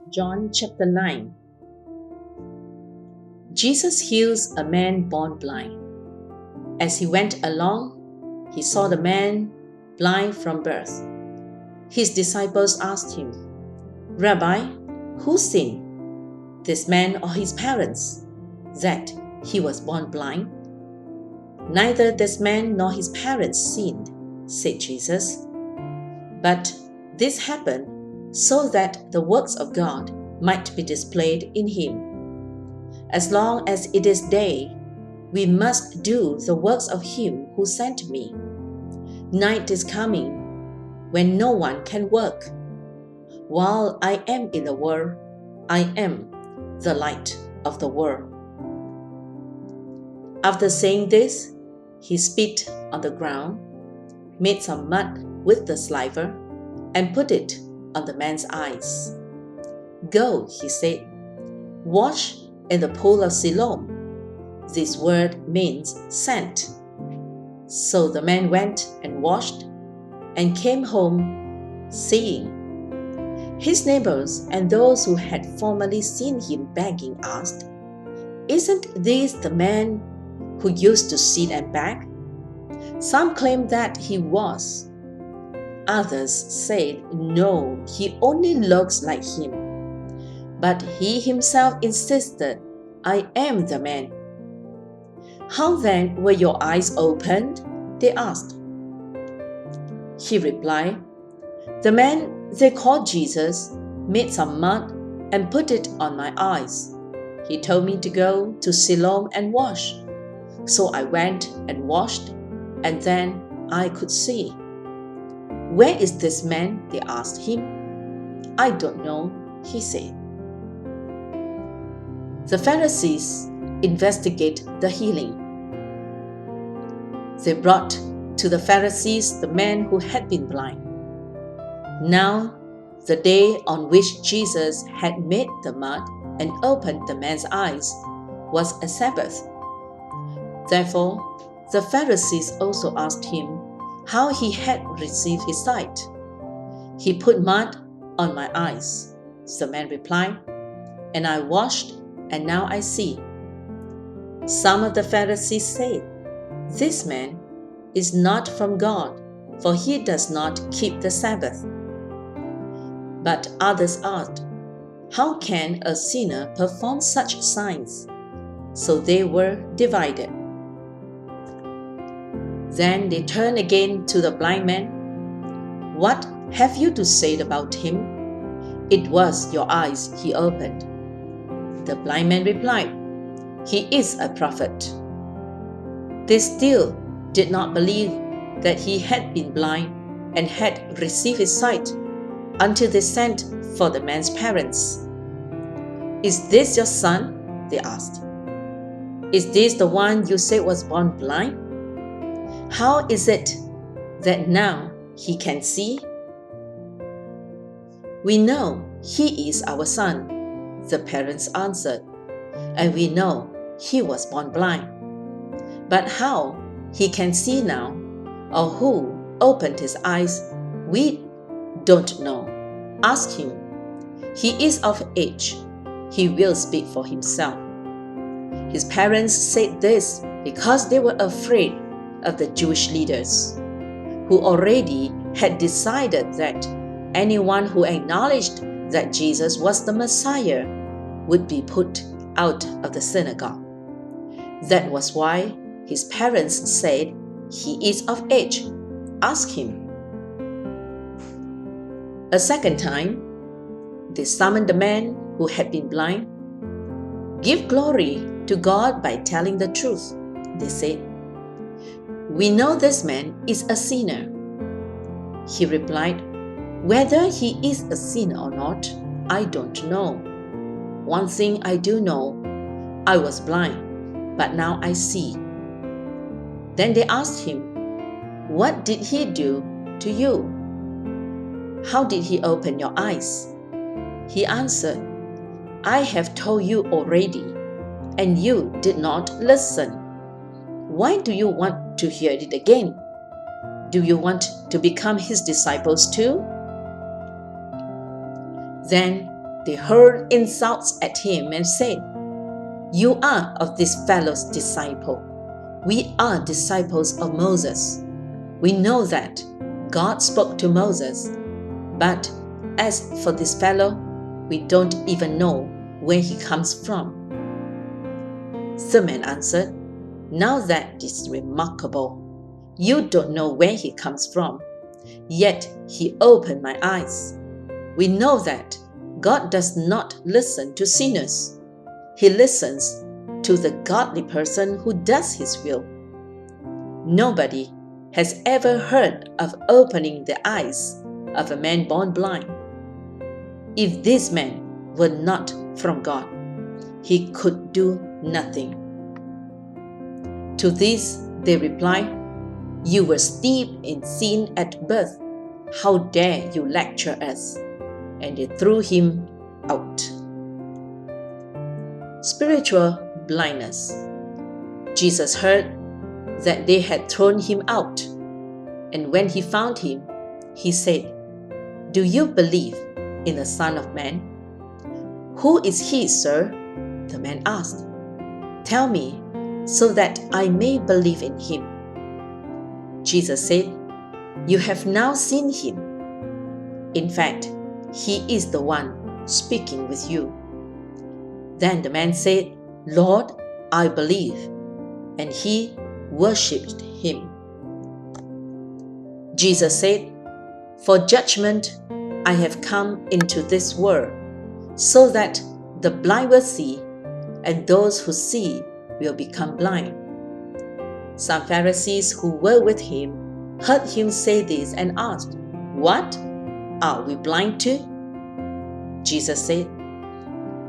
John chapter 9. Jesus heals a man born blind. As he went along, he saw the man blind from birth. His disciples asked him, "Rabbi, who sinned, this man or his parents, that he was born blind?" "Neither this man nor his parents sinned," said Jesus. "But this happened so that the works of God might be displayed in him. As long as it is day, we must do the works of him who sent me. Night is coming when no one can work. While I am in the world, I am the light of the world." After saying this, he spit on the ground, made some mud with the saliva, and put it on the man's eyes. "Go," he said, "wash in the pool of Siloam." This word means sent. So the man went and washed and came home seeing. His neighbors and those who had formerly seen him begging asked, "Isn't this the man who used to sit and beg?" Some claimed that he was. Others said, "No, he only looks like him." But he himself insisted, "I am the man." "How then were your eyes opened?" they asked. He replied, "The man they called Jesus made some mud and put it on my eyes. He told me to go to Siloam and wash. So I went and washed, and then I could see." "Where is this man?" they asked him. "I don't know," he said. The Pharisees investigate the healing. They brought to the Pharisees the man who had been blind. Now, the day on which Jesus had made the mud and opened the man's eyes was a Sabbath. Therefore, the Pharisees also asked him how he had received his sight. "He put mud on my eyes," the man replied, "and I washed, and now I see." Some of the Pharisees said, "This man is not from God, for he does not keep the Sabbath." But others asked, "How can a sinner perform such signs?" So they were divided. Then they turned again to the blind man. "What have you to say about him? It was your eyes he opened." The blind man replied, "He is a prophet." They still did not believe that he had been blind and had received his sight until they sent for the man's parents. "Is this your son?" they asked. "Is this the one you said was born blind? How is it that now he can see?" "We know he is our son," the parents answered, "and we know he was born blind. But how he can see now, or who opened his eyes, we don't know. Ask him. He is of age. He will speak for himself." His parents said this because they were afraid of the Jewish leaders, who already had decided that anyone who acknowledged that Jesus was the Messiah would be put out of the synagogue. That was why his parents said, "He is of age. Ask him." A second time, they summoned the man who had been blind. "Give glory to God by telling the truth," they said. "We know this man is a sinner." He replied, "Whether he is a sinner or not, I don't know. One thing I do know, I was blind, but now I see." Then they asked him, "What did he do to you? How did he open your eyes?" He answered, "I have told you already, and you did not listen. Why do you want to hear it again? Do you want to become his disciples too?" Then they hurled insults at him and said, "You are of this fellow's disciple. We are disciples of Moses. We know that God spoke to Moses, but as for this fellow, we don't even know where he comes from." The man answered, "Now that is remarkable. You don't know where he comes from, yet he opened my eyes. We know that God does not listen to sinners. He listens to the godly person who does his will. Nobody has ever heard of opening the eyes of a man born blind. If this man were not from God, he could do nothing." To this they replied, "You were steeped in sin at birth. How dare you lecture us?" And they threw him out. Spiritual blindness. Jesus heard that they had thrown him out, and when he found him, he said, "Do you believe in the Son of Man?" "Who is he, sir?" the man asked. "Tell me, so that I may believe in him." Jesus said, "You have now seen him. In fact, he is the one speaking with you." Then the man said, "Lord, I believe," and he worshipped him. Jesus said, "For judgment I have come into this world, so that the blind will see, and those who see will become blind." Some Pharisees who were with him heard him say this and asked, "What? Are we blind too?" Jesus said,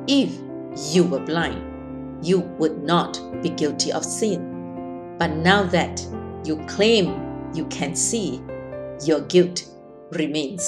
"If you were blind, you would not be guilty of sin. But now that you claim you can see, your guilt remains."